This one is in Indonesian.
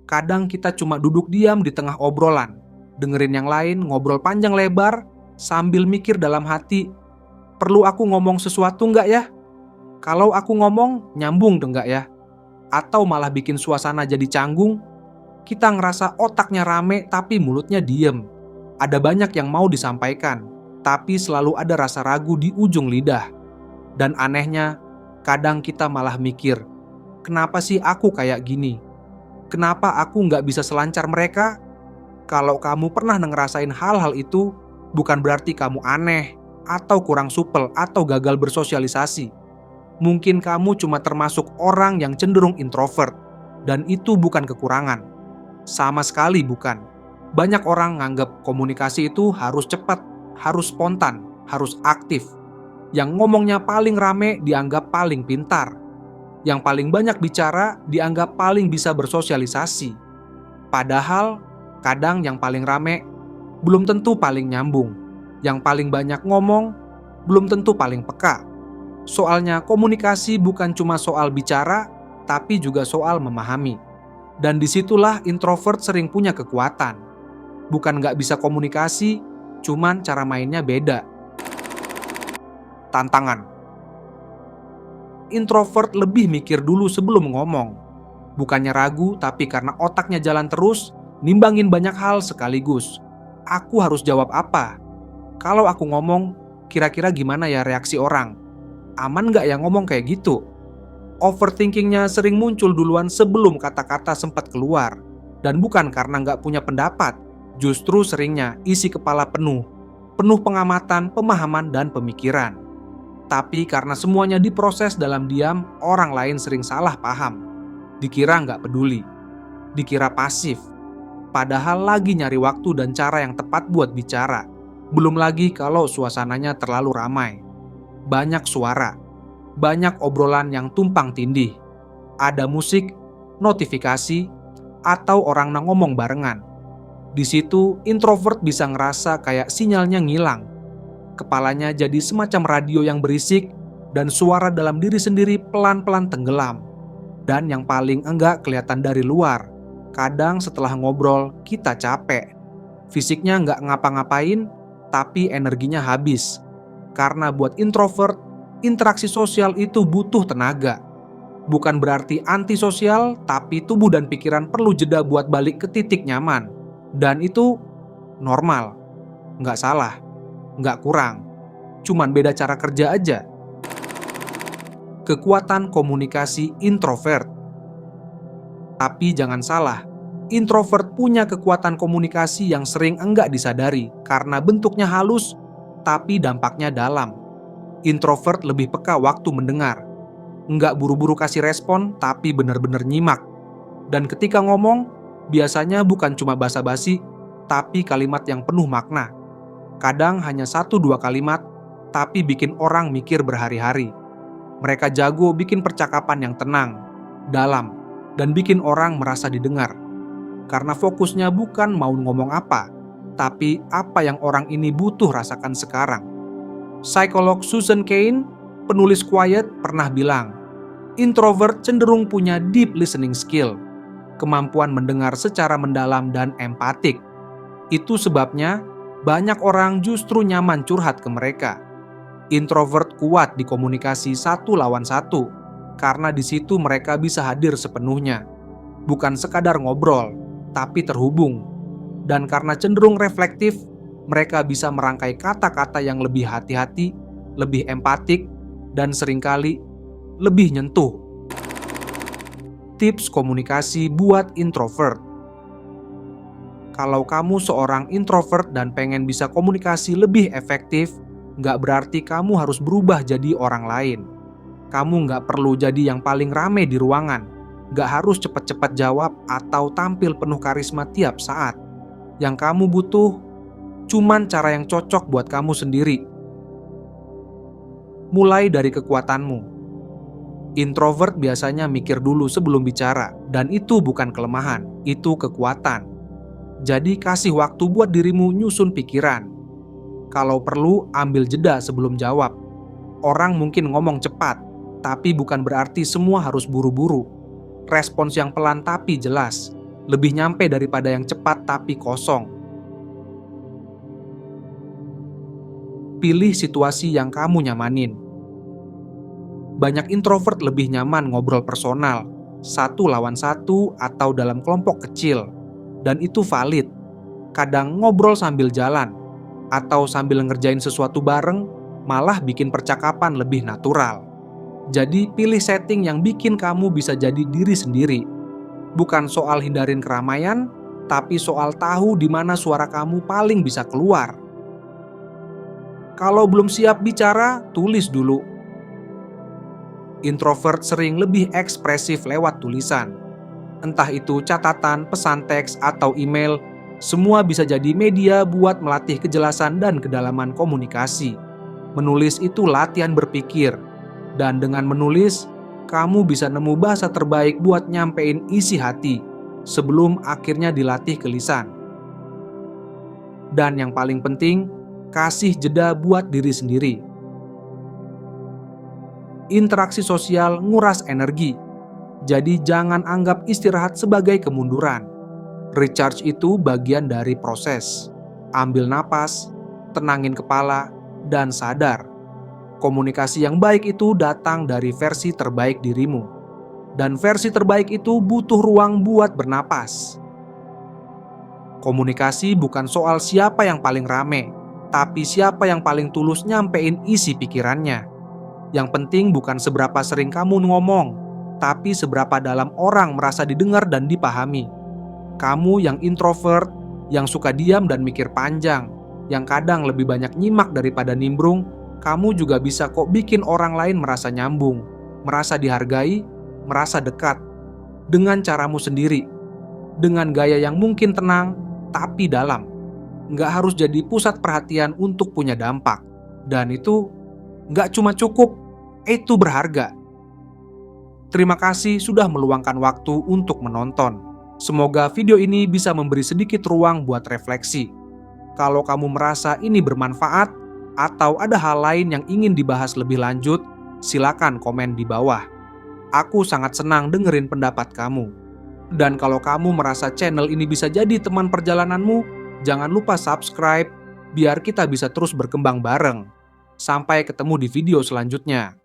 Kadang kita cuma duduk diam di tengah obrolan, dengerin yang lain ngobrol panjang lebar, sambil mikir dalam hati, perlu aku ngomong sesuatu nggak ya? Kalau aku ngomong, nyambung nggak ya? Atau malah bikin suasana jadi canggung. Kita ngerasa otaknya rame tapi mulutnya diem. Ada banyak yang mau disampaikan, tapi selalu ada rasa ragu di ujung lidah. Dan anehnya, kadang kita malah mikir, kenapa sih aku kayak gini? Kenapa aku nggak bisa selancar mereka? Kalau kamu pernah ngerasain hal-hal itu, bukan berarti kamu aneh, atau kurang supel, atau gagal bersosialisasi. Mungkin kamu cuma termasuk orang yang cenderung introvert, dan itu bukan kekurangan. Sama sekali bukan. Banyak orang nganggap komunikasi itu harus cepat, harus spontan, harus aktif. Yang ngomongnya paling rame dianggap paling pintar. Yang paling banyak bicara dianggap paling bisa bersosialisasi. Padahal, kadang yang paling rame belum tentu paling nyambung. Yang paling banyak ngomong belum tentu paling peka. Soalnya komunikasi bukan cuma soal bicara, tapi juga soal memahami. Dan disitulah introvert sering punya kekuatan. Bukan nggak bisa komunikasi, cuman cara mainnya beda. Tantangan. Introvert lebih mikir dulu sebelum ngomong. Bukannya ragu, tapi karena otaknya jalan terus, nimbangin banyak hal sekaligus. Aku harus jawab apa? Kalau aku ngomong, kira-kira gimana ya reaksi orang? Aman nggak ya ngomong kayak gitu? Overthinkingnya sering muncul duluan sebelum kata-kata sempat keluar. Dan bukan karena nggak punya pendapat, justru seringnya isi kepala penuh pengamatan, pemahaman, dan pemikiran. Tapi karena semuanya diproses dalam diam, orang lain sering salah paham. Dikira nggak peduli, dikira pasif. Padahal lagi nyari waktu dan cara yang tepat buat bicara. Belum lagi kalau suasananya terlalu ramai. Banyak suara, banyak obrolan yang tumpang tindih. Ada musik, notifikasi, atau orang ngomong barengan. Di situ introvert bisa ngerasa kayak sinyalnya ngilang. Kepalanya jadi semacam radio yang berisik dan suara dalam diri sendiri pelan-pelan tenggelam. Dan yang paling enggak kelihatan dari luar, kadang setelah ngobrol kita capek. Fisiknya enggak ngapa-ngapain, tapi energinya habis. Karena buat introvert, interaksi sosial itu butuh tenaga. Bukan berarti antisosial, tapi tubuh dan pikiran perlu jeda buat balik ke titik nyaman. Dan itu normal, nggak salah, nggak kurang, cuman beda cara kerja aja. Kekuatan komunikasi introvert. Tapi jangan salah, introvert punya kekuatan komunikasi yang sering enggak disadari karena bentuknya halus, tapi dampaknya dalam. Introvert lebih peka waktu mendengar, enggak buru-buru kasih respon, tapi benar-benar nyimak. Dan ketika ngomong, biasanya bukan cuma basa-basi, tapi kalimat yang penuh makna. Kadang hanya 1-2 kalimat, tapi bikin orang mikir berhari-hari. Mereka jago bikin percakapan yang tenang, dalam, dan bikin orang merasa didengar. Karena fokusnya bukan mau ngomong apa, tapi apa yang orang ini butuh rasakan sekarang. Psikolog Susan Cain, penulis Quiet, pernah bilang, introvert cenderung punya deep listening skill, kemampuan mendengar secara mendalam dan empatik. Itu sebabnya banyak orang justru nyaman curhat ke mereka. Introvert kuat di komunikasi 1 lawan 1, karena di situ mereka bisa hadir sepenuhnya. Bukan sekadar ngobrol, tapi terhubung. Dan karena cenderung reflektif, mereka bisa merangkai kata-kata yang lebih hati-hati, lebih empatik, dan seringkali lebih nyentuh. Tips komunikasi buat introvert. Kalau kamu seorang introvert dan pengen bisa komunikasi lebih efektif, nggak berarti kamu harus berubah jadi orang lain. Kamu nggak perlu jadi yang paling rame di ruangan, nggak harus cepat-cepat jawab atau tampil penuh karisma tiap saat. Yang kamu butuh cuman cara yang cocok buat kamu sendiri. Mulai dari kekuatanmu. Introvert biasanya mikir dulu sebelum bicara, dan itu bukan kelemahan, itu kekuatan. Jadi kasih waktu buat dirimu nyusun pikiran. Kalau perlu, ambil jeda sebelum jawab. Orang mungkin ngomong cepat, tapi bukan berarti semua harus buru-buru. Respons yang pelan tapi jelas. lebih nyampe daripada yang cepat tapi kosong. Pilih situasi yang kamu nyamanin. Banyak introvert lebih nyaman ngobrol personal, satu lawan satu atau dalam kelompok kecil, dan itu valid. Kadang ngobrol sambil jalan, atau sambil ngerjain sesuatu bareng, malah bikin percakapan lebih natural. Jadi pilih setting yang bikin kamu bisa jadi diri sendiri. Bukan soal hindarin keramaian, tapi soal tahu di mana suara kamu paling bisa keluar. Kalau belum siap bicara, tulis dulu. Introvert sering lebih ekspresif lewat tulisan. Entah itu catatan, pesan teks, atau email, semua bisa jadi media buat melatih kejelasan dan kedalaman komunikasi. Menulis itu latihan berpikir, dan dengan menulis, kamu bisa nemu bahasa terbaik buat nyampein isi hati sebelum akhirnya dilatih ke lisan. Dan yang paling penting, kasih jeda buat diri sendiri. Interaksi sosial nguras energi, jadi jangan anggap istirahat sebagai kemunduran. Recharge itu bagian dari proses. Ambil napas, tenangin kepala, dan sadar. Komunikasi yang baik itu datang dari versi terbaik dirimu. Dan versi terbaik itu butuh ruang buat bernapas. Komunikasi bukan soal siapa yang paling rame, tapi siapa yang paling tulus nyampein isi pikirannya. Yang penting bukan seberapa sering kamu ngomong, tapi seberapa dalam orang merasa didengar dan dipahami. Kamu yang introvert, yang suka diam dan mikir panjang, yang kadang lebih banyak nyimak daripada nimbrung, kamu juga bisa kok bikin orang lain merasa nyambung, merasa dihargai, merasa dekat, dengan caramu sendiri, dengan gaya yang mungkin tenang, tapi dalam. Nggak harus jadi pusat perhatian untuk punya dampak. Dan itu nggak cuma cukup, itu berharga. Terima kasih sudah meluangkan waktu untuk menonton. Semoga video ini bisa memberi sedikit ruang buat refleksi. Kalau kamu merasa ini bermanfaat, atau ada hal lain yang ingin dibahas lebih lanjut, silakan komen di bawah. Aku sangat senang dengerin pendapat kamu. Dan kalau kamu merasa channel ini bisa jadi teman perjalananmu, jangan lupa subscribe, biar kita bisa terus berkembang bareng. Sampai ketemu di video selanjutnya.